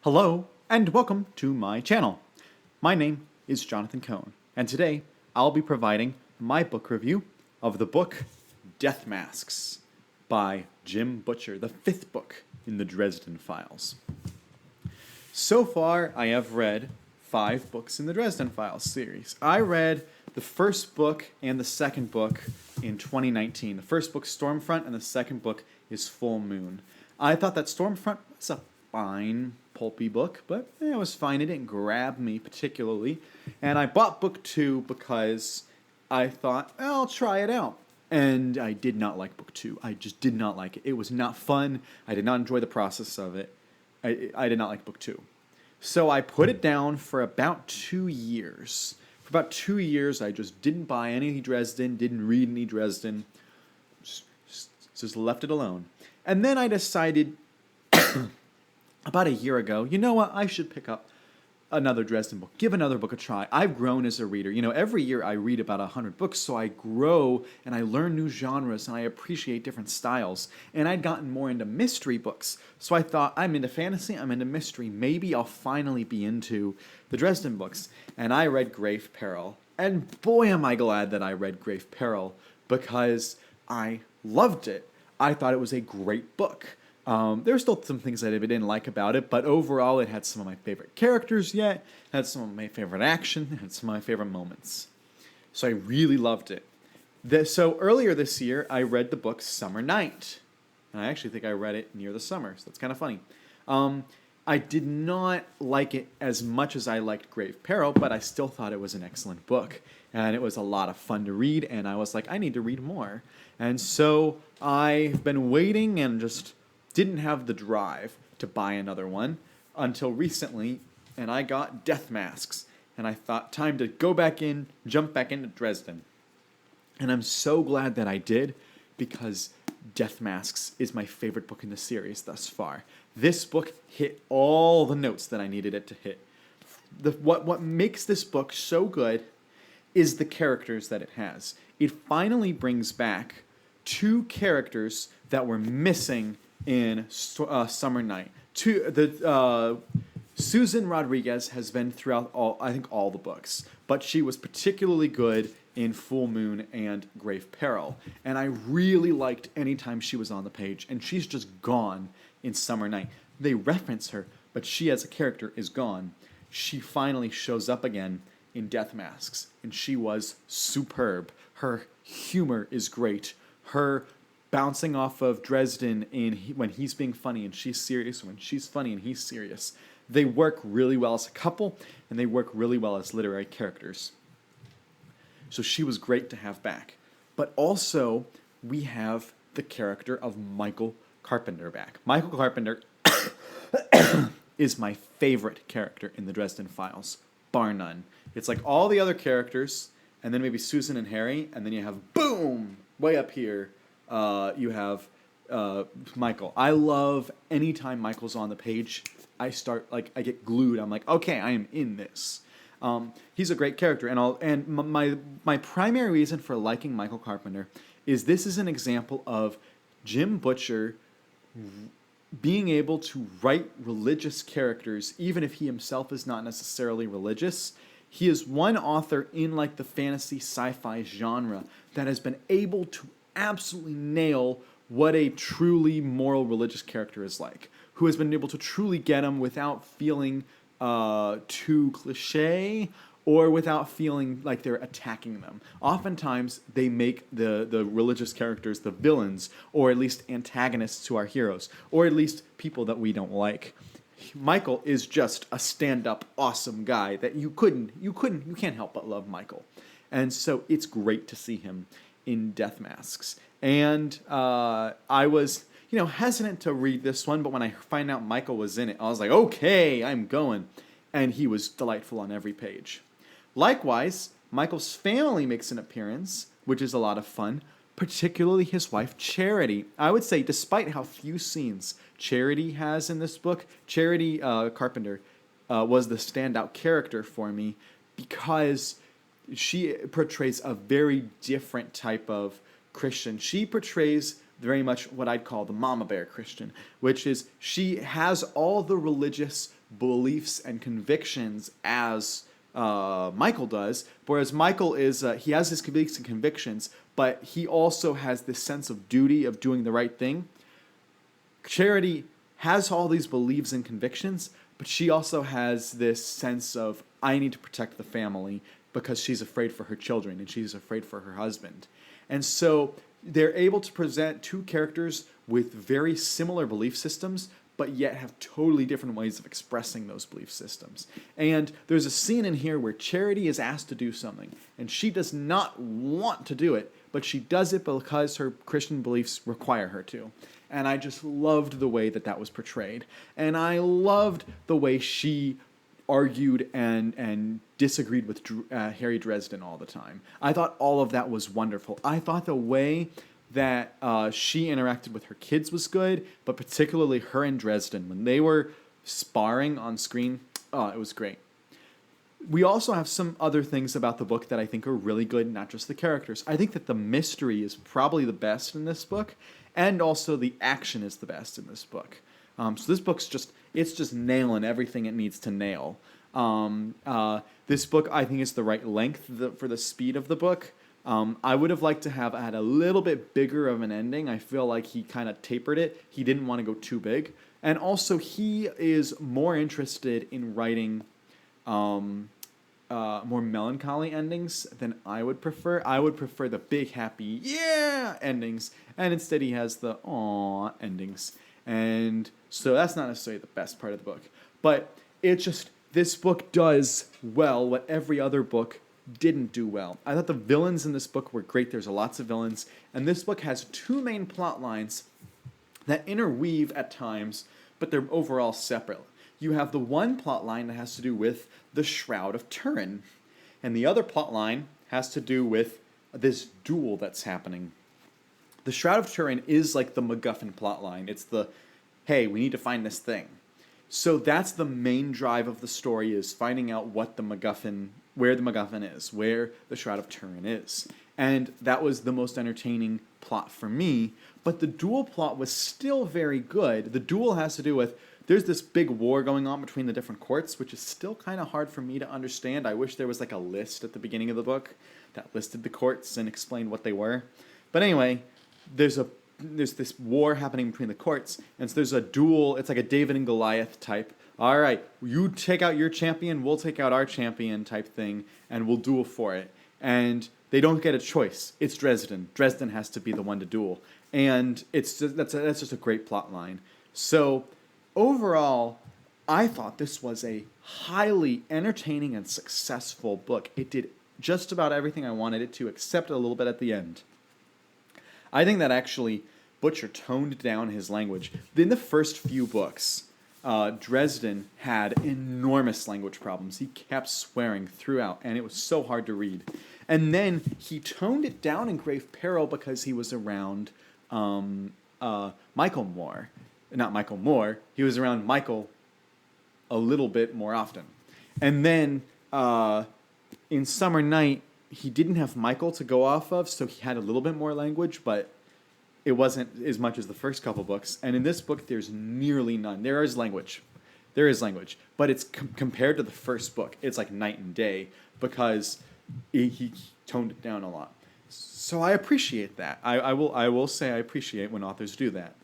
Hello, and welcome to my channel. My name is Jonathan Cohn, and today I'll be providing my book review of the book Death Masks by Jim Butcher, the fifth book in the Dresden Files. So far, I have read 5 books in the Dresden Files series. I read the first book and the second book in 2019. The first book, Stormfront, and the second book is Full Moon. I thought that Stormfront was a fine, pulpy book, but it was fine. It didn't grab me particularly. And I bought book 2 because I thought, well, I'll try it out. And I did not like book 2. I just did not like it. It was not fun. I did not enjoy the process of it. I did not like book 2. So I put it down for about 2 years. For about 2 years, I just didn't buy any Dresden, didn't read any Dresden, just left it alone. And then I decided about a year ago, you know what, I should pick up another Dresden book, give another book a try. I've grown as a reader. You know, every year I read about 100 books, so I grow and I learn new genres and I appreciate different styles. And I'd gotten more into mystery books, so I thought, I'm into fantasy, I'm into mystery, maybe I'll finally be into the Dresden books. And I read Grave Peril, and boy am I glad that I read Grave Peril, because I loved it. I thought it was a great book. There were still some things that I didn't like about it, but overall it had some of my favorite characters yet, had some of my favorite action, had some of my favorite moments. So I really loved it. So earlier this year, I read the book Summer Night. And I actually think I read it near the summer, so that's kind of funny. I did not like it as much as I liked Grave Peril, but I still thought it was an excellent book. And it was a lot of fun to read, and I was like, I need to read more. And so I've been waiting and just didn't have the drive to buy another one until recently, and I got Death Masks, and I thought, time to go back in, jump back into Dresden. And I'm so glad that I did, because Death Masks is my favorite book in the series thus far. This book hit all the notes that I needed it to hit. What makes this book so good is the characters that it has. It finally brings back 2 characters that were missing in Summer Night. Susan Rodriguez has been throughout all the books, but she was particularly good in Full Moon and Grave Peril, and I really liked any time she was on the page, and she's just gone in Summer Night. They reference her, but she as a character is gone. She finally shows up again in Death Masks, and she was superb. Her humor is great. Her bouncing off of Dresden when he's being funny and she's serious, when she's funny and he's serious. They work really well as a couple, and they work really well as literary characters. So she was great to have back. But also, we have the character of Michael Carpenter back. Michael Carpenter is my favorite character in the Dresden Files, bar none. It's like all the other characters, and then maybe Susan and Harry, and then you have, boom, way up here, you have Michael. I love anytime Michael's on the page, I get glued. I'm like, okay, I am in this. He's a great character, and my primary reason for liking Michael Carpenter is this is an example of Jim Butcher being able to write religious characters, even if he himself is not necessarily religious. He is one author in like the fantasy sci-fi genre that has been able to absolutely nail what a truly moral religious character is like, who has been able to truly get them without feeling too cliche or without feeling like they're attacking them. Oftentimes, they make the religious characters the villains, or at least antagonists to our heroes, or at least people that we don't like. Michael is just a stand-up, awesome guy that you can't help but love Michael. And so it's great to see him in Death Masks. And I was, hesitant to read this one, but when I find out Michael was in it, I was like, okay, I'm going. And he was delightful on every page. Likewise, Michael's family makes an appearance, which is a lot of fun, particularly his wife, Charity. I would say, despite how few scenes Charity has in this book, Charity Carpenter was the standout character for me because she portrays a very different type of Christian. She portrays very much what I'd call the mama bear Christian, which is she has all the religious beliefs and convictions as Michael does, whereas Michael is he has his beliefs and convictions, but he also has this sense of duty of doing the right thing. Charity has all these beliefs and convictions, but she also has this sense of, I need to protect the family because she's afraid for her children and she's afraid for her husband. And so they're able to present two characters with very similar belief systems, but yet have totally different ways of expressing those belief systems. And there's a scene in here where Charity is asked to do something, and she does not want to do it, but she does it because her Christian beliefs require her to. And I just loved the way that that was portrayed. And I loved the way she argued and disagreed with Harry Dresden all the time. I thought all of that was wonderful. I thought the way that she interacted with her kids was good, but particularly her and Dresden, when they were sparring on screen, it was great. We also have some other things about the book that I think are really good, not just the characters. I think that the mystery is probably the best in this book, and also the action is the best in this book. So this book's just nailing everything it needs to nail. This book, I think, is the right length for the speed of the book. I would have liked to have had a little bit bigger of an ending. I feel like he kind of tapered it. He didn't want to go too big. And also, he is more interested in writing more melancholy endings than I would prefer. I would prefer the big, happy, yeah endings. And instead, he has the aw endings. And so that's not necessarily the best part of the book. But it's just, this book does well what every other book didn't do well. I thought the villains in this book were great. There's lots of villains. And this book has two main plot lines that interweave at times, but they're overall separate. You have the one plot line that has to do with the Shroud of Turin. And the other plot line has to do with this duel that's happening. The Shroud of Turin is like the MacGuffin plot line. It's the, hey, we need to find this thing. So that's the main drive of the story, is finding out what the MacGuffin, where the MacGuffin is, where the Shroud of Turin is. And that was the most entertaining plot for me. But the duel plot was still very good. The duel has to do with, there's this big war going on between the different courts, which is still kind of hard for me to understand. I wish there was like a list at the beginning of the book that listed the courts and explained what they were. But anyway, there's this war happening between the courts, and so there's a duel. It's like a David and Goliath type. All right, you take out your champion, we'll take out our champion type thing, and we'll duel for it. And they don't get a choice. It's Dresden. Dresden has to be the one to duel, and that's just a great plot line. So overall, I thought this was a highly entertaining and successful book. It did just about everything I wanted it to, except a little bit at the end. I think that actually Butcher toned down his language. In the first few books, Dresden had enormous language problems. He kept swearing throughout, and it was so hard to read. And then he toned it down in Grave Peril because he was around Michael Moore. Not Michael Moore. He was around Michael a little bit more often. And then in Summer Night, he didn't have Michael to go off of, so he had a little bit more language, but it wasn't as much as the first couple books. And in this book, there's nearly none. There is language, but it's compared to the first book, it's like night and day, because he toned it down a lot. So I appreciate that. I will say I appreciate when authors do that.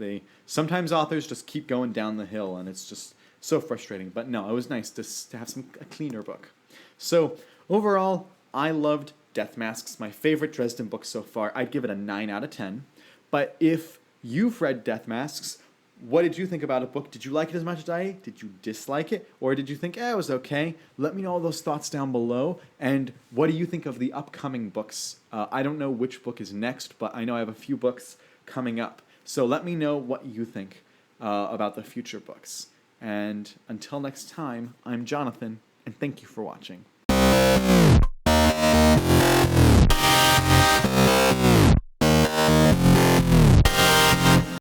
Sometimes authors just keep going down the hill, and it's just so frustrating. But no, it was nice to have a cleaner book. So overall, I loved Death Masks, my favorite Dresden book so far. I'd give it a 9 out of 10. But if you've read Death Masks, what did you think about a book? Did you like it as much as I did? Did you dislike it? Or did you think, it was okay? Let me know all those thoughts down below. And what do you think of the upcoming books? I don't know which book is next, but I know I have a few books coming up. So let me know what you think about the future books. And until next time, I'm Jonathan, and thank you for watching.